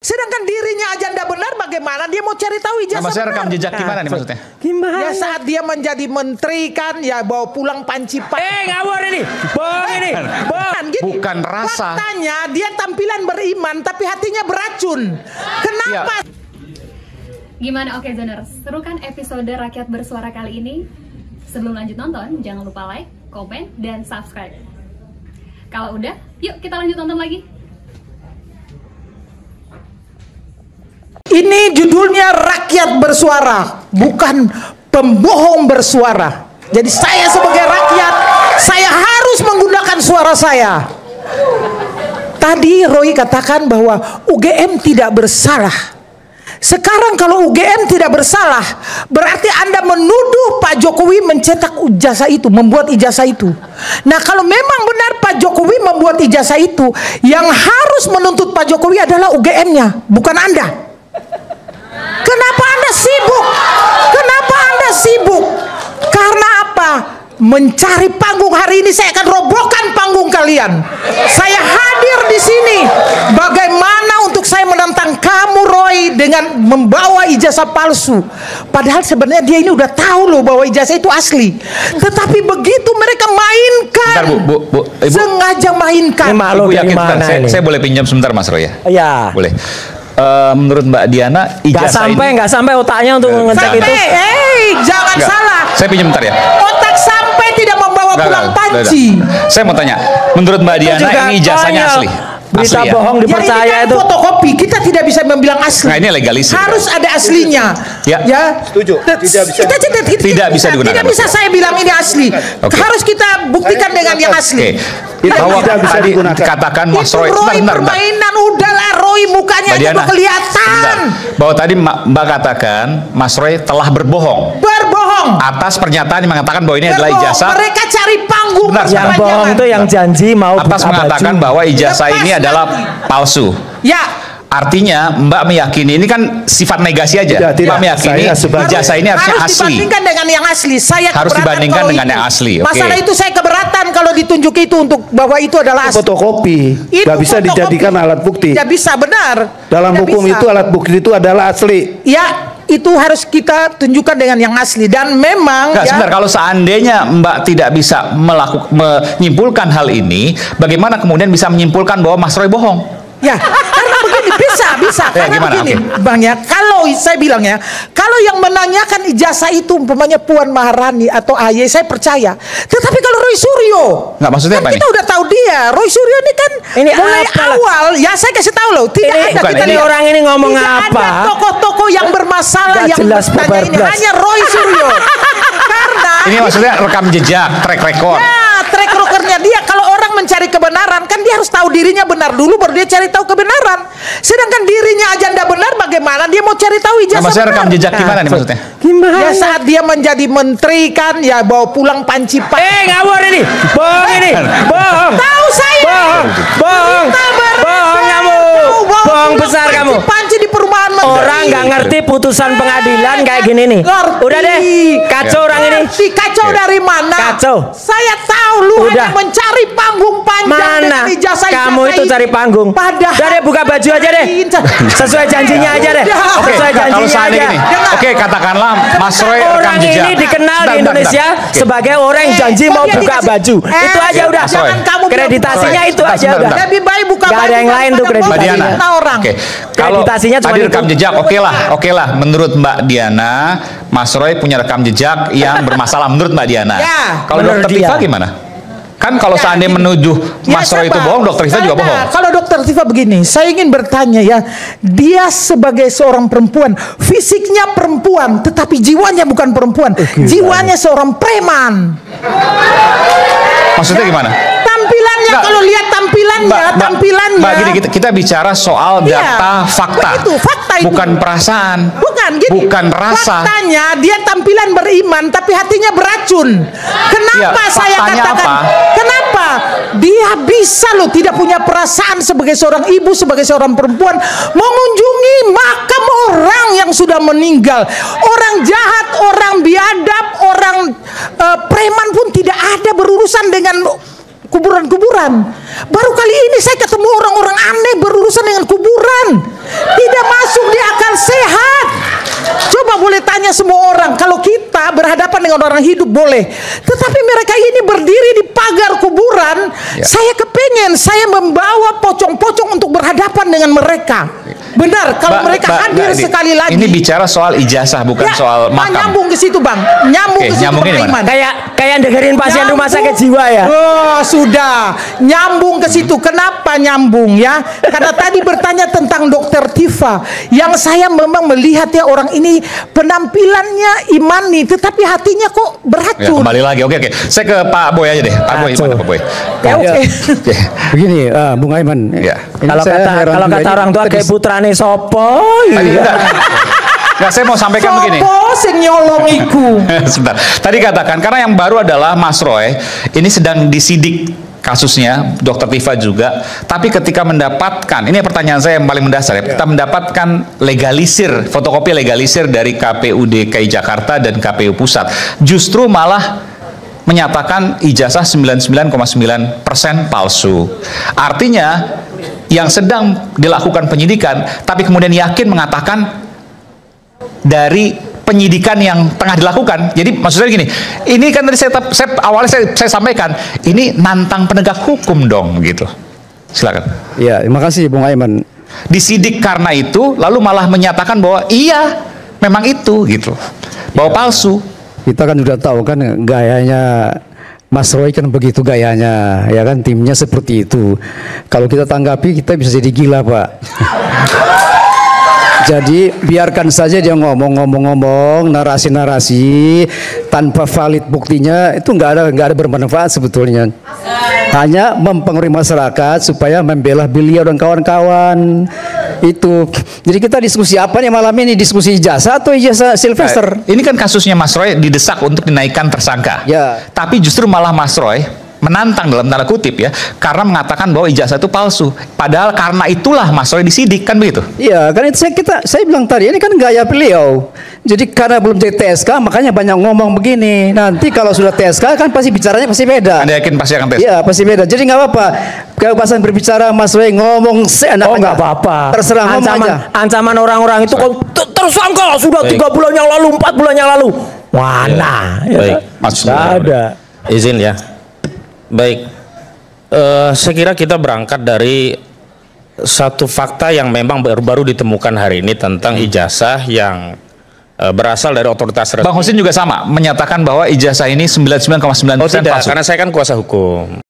Sedangkan dirinya aja ndak benar, bagaimana dia mau cari tahu ijazah? Maksudnya rekam jejak gimana nih maksudnya? Gimana? Ya saat dia menjadi menteri kan, ya bawa pulang panci ngawur ini, bohong ini, bohong. Bukan rasa. Faktanya dia tampilan beriman, tapi hatinya beracun. Kenapa? Ya. Gimana Oke Zoners? Seru kan episode Rakyat Bersuara kali ini? Sebelum lanjut nonton, jangan lupa like, komen, dan subscribe. Kalau udah, yuk kita lanjut nonton lagi. Ini judulnya Rakyat Bersuara, bukan pembohong bersuara. Jadi saya sebagai rakyat, saya harus menggunakan suara saya. Tadi Roy katakan bahwa UGM tidak bersalah. Sekarang kalau UGM tidak bersalah, berarti Anda menuduh Pak Jokowi mencetak ijazah itu, membuat ijazah itu. Nah, kalau memang benar Pak Jokowi membuat ijazah itu, yang harus menuntut Pak Jokowi adalah UGM-nya, bukan Anda. Kenapa Anda sibuk? Kenapa Anda sibuk? Karena apa? Mencari panggung. Hari ini saya akan robohkan panggung kalian. Saya hadir di sini. Bagaimana untuk saya menantang kamu, Roy, dengan membawa ijazah palsu? Padahal sebenarnya dia ini udah tahu loh bahwa ijazah itu asli. Tetapi begitu mereka mainkan. Bentar, Bu, Ibu, sengaja mainkan. Ibu yakin, saya boleh pinjam sebentar Mas Roy ya? Iya. Boleh. Menurut Mbak Diana, ijazah nggak sampai otaknya untuk ngecek itu. Jangan salah. Saya pinjam bentar ya. Otak sampai tidak membawa pulang panci. Saya mau tanya, menurut Mbak Diana ini ijazahnya asli? Berita asli, bohong dipercaya ya, ini kan itu fotokopi, kita tidak bisa membilang asli. Nah, ini legalisir. Harus ada aslinya. Ya. Setuju. Tidak bisa digunakan. Tidak bisa saya bilang ini asli. Harus kita buktikan dengan yang asli. Bahwa tidak bisa digunakan. Dikatakan Mas Roy. Roy permainan, udahlah Roy, mukanya aja kelihatan. Bahwa tadi Mbak katakan Mas Roy telah berbohong. Atas pernyataan yang mengatakan bahwa ini adalah ijazah. Mereka cari panggung. Yang bohong itu yang janji mau atas mengatakan bahwa ijazah ini adalah palsu. Ya. Artinya Mbak meyakini ini kan sifat negasi aja. Mbak meyakini ijazah ini harusnya asli. Harus dibandingkan dengan yang asli. Saya harus dibandingkan dengan yang asli. Masalah itu saya keberatan kalau ditunjuk itu untuk bahwa itu adalah asli. Fotokopi. Nggak bisa dijadikan alat bukti. Tidak bisa, benar. Dalam hukum itu alat bukti itu adalah asli. Ya. Itu harus kita tunjukkan dengan yang asli. Dan memang sebentar, kalau seandainya Mbak tidak bisa menyimpulkan hal ini, bagaimana kemudian bisa menyimpulkan bahwa Mas Roy bohong? Ya, karena begini, bisa. Ya, karena gimana? begini, Bang ya, kalau saya bilang ya, kalau yang menanyakan ijazah itu umpamanya Puan Maharani atau AY, saya percaya. Tetapi kalau Roy Suryo, nggak, maksudnya kan apa kita nih? udah tahu dia. Roy Suryo ini kan ini mulai awal, ya saya kasih tahu loh, tidak ada ini orang ini ngomong tidak apa? ada tokoh-tokoh yang bermasalah Gak yang jelas bertanya ini, hanya Roy Suryo. Karena ini maksudnya rekam jejak, track record. ya, track recordnya dia. Kalau orang mencari kebenaran, kan dia harus tahu dirinya benar dulu, baru dia cari tahu kebenaran. Sedangkan dirinya aja ndak benar, bagaimana dia mau cari tahu ijazah? Maksudnya rekam jejak gimana nih maksudnya? Gimana? Ya saat dia menjadi menteri kan, ya bawa pulang panci ngawur ini, bohong ini, bohong. Tahu saya. Bohong kamu, bohong besar kamu. Panci di perumahan menteri. Orang nggak ngerti putusan pengadilan kayak gini nih. Udah deh, kacau orang ini. Kacau dari mana? Kacau. Saya tahu lu hanya mencari panggung panjang dengan ijazah. Kamu itu cari panggung. Padahal udah deh, buka baju aja deh. Sesuai janjinya aja deh. Oke, sesuai janjinya kalau aja. Gini, oke, katakanlah Mas Roy rekam orang jejak. ini dikenal di Indonesia sebagai orang yang janji mau buka baju. Itu aja udah. Kreditasinya itu aja udah. Lebih baik buka baju. Gak ada yang lain tuh kreditasinya. Oke, kalau kreditasinya cuma tadi rekam jejak, oke lah. Menurut Mbak Diana, Mas Roy punya rekam jejak yang bermasalah menurut Mbak Diana. Ya, kalau Dokter Tifa gimana? Kan kalau seandainya menuduh Mas Roy itu bohong, Dokter Tifa juga bohong. Kalau Dokter Tifa begini, saya ingin bertanya ya, dia sebagai seorang perempuan, fisiknya perempuan, tetapi jiwanya bukan perempuan, jiwanya seorang preman. Maksudnya gimana? Tampilannya, kalau lihat tampilannya, Mbak, gini, kita bicara soal data, fakta. Begitu, fakta itu. Bukan perasaan. Bukan rasa. Faktanya dia tampilan beriman, tapi hatinya beracun. Kenapa saya katakan? Kenapa? Dia bisa loh tidak punya perasaan sebagai seorang ibu, sebagai seorang perempuan, mengunjungi makam orang yang sudah meninggal. Orang jahat, orang biadab, orang preman pun tidak ada berurusan dengan kuburan-kuburan. Baru kali ini saya ketemu orang-orang aneh berurusan dengan kuburan. tanya semua orang, kalau kita berhadapan dengan orang hidup boleh, tetapi mereka ini berdiri di pagar kuburan. Saya kepengen saya membawa pocong-pocong untuk berhadapan dengan mereka. Benar, kalau mereka hadir sekali lagi. Ini bicara soal ijazah, bukan soal makam. Nyambung ke situ, Bang. Nyambung ke situ, Pak Iman. Kayak dengerin pasien rumah sakit jiwa ya. Oh, sudah. Nyambung ke situ. Kenapa nyambung ya? Karena tadi bertanya tentang Dokter Tifa. Yang saya memang melihat ya, orang ini penampilannya imani, tetapi hatinya kok beracun. Ya, kembali lagi. Oke. Saya ke Pak Boy aja deh. Pak Boy, gimana Pak Boy? Oke. Begini, Bung Aiman. Ya. Kalau kata orang tua kayak putrane sopo. Nggak, saya mau sampaikan begini. Sopo sing nyolong iku. Sebentar. Tadi katakan, karena yang baru adalah Mas Roy, ini sedang disidik kasusnya, Dokter Tifa juga. Tapi ketika mendapatkan, ini pertanyaan saya yang paling mendasar ya, kita mendapatkan legalisir, fotokopi legalisir dari KPU DKI Jakarta dan KPU Pusat, justru malah menyatakan ijazah 99,9% palsu. Artinya yang sedang dilakukan penyidikan, tapi kemudian yakin mengatakan dari penyidikan yang tengah dilakukan. Jadi maksud saya gini, ini kan tadi awalnya saya sampaikan, ini nantang penegak hukum dong gitu. Silakan. Ya, terima kasih Bung Aiman. Disidik karena itu, lalu malah menyatakan bahwa iya, memang itu gitu, bahwa palsu. Kita kan sudah tahu kan gayanya Mas Roy kan begitu gayanya, ya kan, timnya seperti itu. Kalau kita tanggapi kita bisa jadi gila, Pak. Jadi biarkan saja dia ngomong narasi-narasi tanpa valid buktinya, itu nggak ada bermanfaat sebetulnya. Hanya mempengaruhi masyarakat supaya membela beliau dan kawan-kawan itu. Jadi kita diskusi apa nih malam ini? Diskusi ijazah atau ijazah Sylvester? Ini kan kasusnya Mas Roy didesak untuk dinaikkan tersangka. Ya. Tapi justru malah Mas Roy menantang dalam tanda kutip ya, karena mengatakan bahwa ijazah itu palsu. Padahal karena itulah Mas Roy disidik, kan begitu? Iya, kan itu saya bilang tadi, ini kan gaya beliau. Jadi karena belum jadi TSK, makanya banyak ngomong begini. Nanti kalau sudah TSK kan pasti bicaranya pasti beda. Anda yakin pasti akan TSK? Iya, pasti beda. Jadi nggak apa-apa. Kebebasan berbicara Mas Roy ngomong seenaknya. Oh, nggak apa-apa. Terserah ngomong aja. Ancaman orang-orang itu tersangka sudah 3 bulan yang lalu, 4 bulan yang lalu. Mana? Baik, nggak ada. Izin ya. Baik, saya kira kita berangkat dari satu fakta yang memang baru ditemukan hari ini tentang ijazah yang berasal dari otoritas resmi. Bang Husin juga sama, menyatakan bahwa ijazah ini 99,9% tidak, palsu. karena saya kan kuasa hukum.